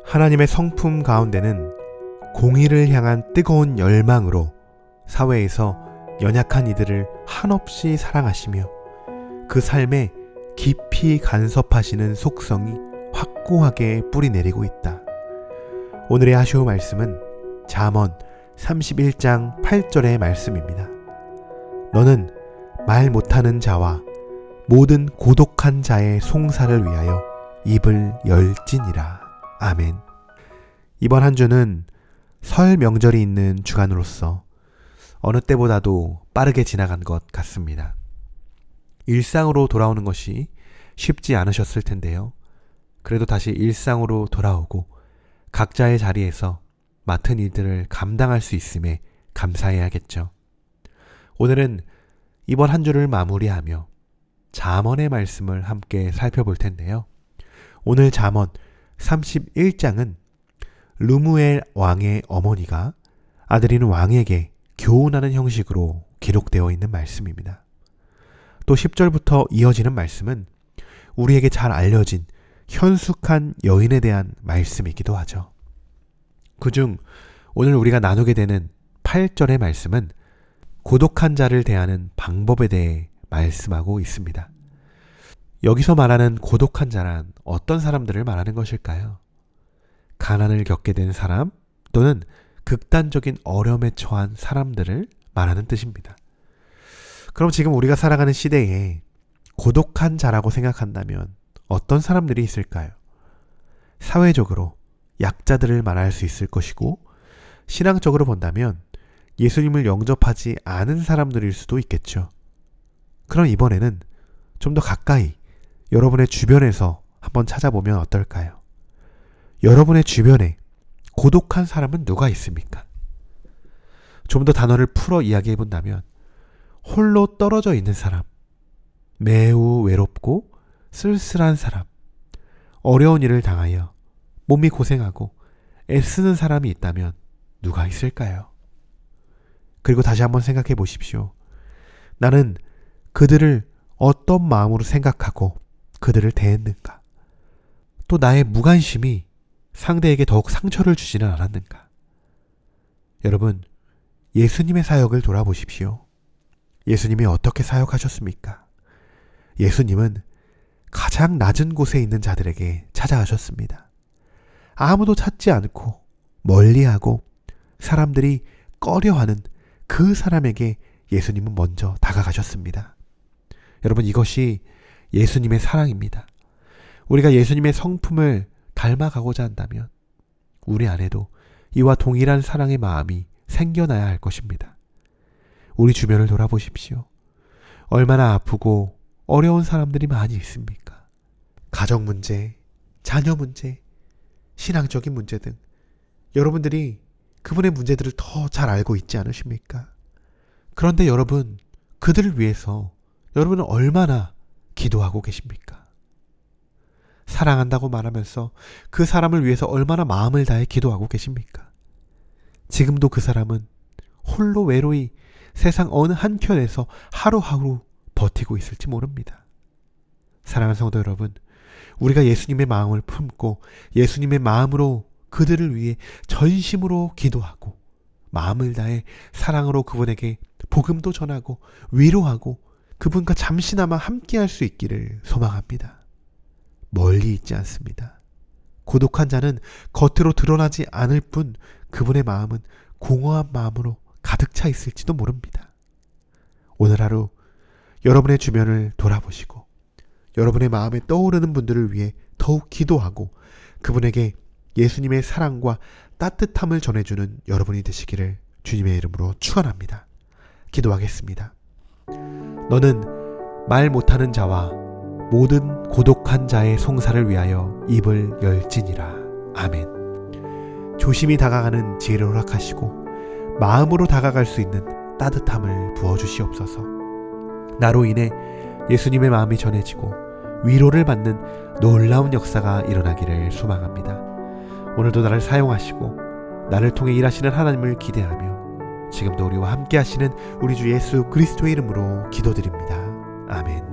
하나님의 성품 가운데는 공의를 향한 뜨거운 열망으로 사회에서 연약한 이들을 한없이 사랑하시며 그 삶에 깊이 간섭하시는 속성이 확고하게 뿌리내리고 있다. 오늘의 하쇼 말씀은 잠언 31장 8절의 말씀입니다. 너는 말 못하는 자와 모든 고독한 자의 송사를 위하여 입을 열지니라. 아멘. 이번 한 주는 설 명절이 있는 주간으로서 어느 때보다도 빠르게 지나간 것 같습니다. 일상으로 돌아오는 것이 쉽지 않으셨을 텐데요. 그래도 다시 일상으로 돌아오고 각자의 자리에서 맡은 일들을 감당할 수 있음에 감사해야겠죠. 오늘은 이번 한 주를 마무리하며 잠언의 말씀을 함께 살펴볼 텐데요. 오늘 잠언 31장은 르무엘 왕의 어머니가 아들인 왕에게 교훈하는 형식으로 기록되어 있는 말씀입니다. 또 10절부터 이어지는 말씀은 우리에게 잘 알려진 현숙한 여인에 대한 말씀이기도 하죠. 그중 오늘 우리가 나누게 되는 8절의 말씀은 고독한 자를 대하는 방법에 대해 말씀하고 있습니다. 여기서 말하는 고독한 자란 어떤 사람들을 말하는 것일까요? 가난을 겪게 된 사람 또는 극단적인 어려움에 처한 사람들을 말하는 뜻입니다. 그럼 지금 우리가 살아가는 시대에 고독한 자라고 생각한다면 어떤 사람들이 있을까요? 사회적으로 약자들을 말할 수 있을 것이고 신앙적으로 본다면 예수님을 영접하지 않은 사람들일 수도 있겠죠. 그럼 이번에는 좀 더 가까이 여러분의 주변에서 한번 찾아보면 어떨까요? 여러분의 주변에 고독한 사람은 누가 있습니까? 좀 더 단어를 풀어 이야기해 본다면 홀로 떨어져 있는 사람, 매우 외롭고 쓸쓸한 사람, 어려운 일을 당하여 몸이 고생하고 애쓰는 사람이 있다면 누가 있을까요? 그리고 다시 한번 생각해 보십시오. 나는 그들을 어떤 마음으로 생각하고 그들을 대했는가? 또 나의 무관심이 상대에게 더욱 상처를 주지는 않았는가? 여러분, 예수님의 사역을 돌아보십시오. 예수님이 어떻게 사역하셨습니까? 예수님은 가장 낮은 곳에 있는 자들에게 찾아가셨습니다. 아무도 찾지 않고 멀리하고 사람들이 꺼려하는 그 사람에게 예수님은 먼저 다가가셨습니다. 여러분, 이것이 예수님의 사랑입니다. 우리가 예수님의 성품을 닮아가고자 한다면 우리 안에도 이와 동일한 사랑의 마음이 생겨나야 할 것입니다. 우리 주변을 돌아보십시오. 얼마나 아프고 어려운 사람들이 많이 있습니까? 가정 문제, 자녀 문제, 신앙적인 문제 등 여러분들이 그분의 문제들을 더 잘 알고 있지 않으십니까? 그런데 여러분, 그들을 위해서 여러분은 얼마나 기도하고 계십니까? 사랑한다고 말하면서 그 사람을 위해서 얼마나 마음을 다해 기도하고 계십니까? 지금도 그 사람은 홀로 외로이 세상 어느 한켠에서 하루하루 버티고 있을지 모릅니다. 사랑하는 성도 여러분, 우리가 예수님의 마음을 품고 예수님의 마음으로 그들을 위해 전심으로 기도하고 마음을 다해 사랑으로 그분에게 복음도 전하고 위로하고 그분과 잠시나마 함께할 수 있기를 소망합니다. 멀리 있지 않습니다. 고독한 자는 겉으로 드러나지 않을 뿐 그분의 마음은 공허한 마음으로 가득 차 있을지도 모릅니다. 오늘 하루 여러분의 주변을 돌아보시고 여러분의 마음에 떠오르는 분들을 위해 더욱 기도하고 그분에게 예수님의 사랑과 따뜻함을 전해주는 여러분이 되시기를 주님의 이름으로 축원합니다. 기도하겠습니다. 너는 말 못하는 자와 모든 고독한 자의 송사를 위하여 입을 열지니라. 아멘. 조심히 다가가는 지혜를 허락하시고 마음으로 다가갈 수 있는 따뜻함을 부어주시옵소서. 나로 인해 예수님의 마음이 전해지고 위로를 받는 놀라운 역사가 일어나기를 소망합니다. 오늘도 나를 사용하시고 나를 통해 일하시는 하나님을 기대하며 지금도 우리와 함께 하시는 우리 주 예수 그리스도의 이름으로 기도드립니다. 아멘.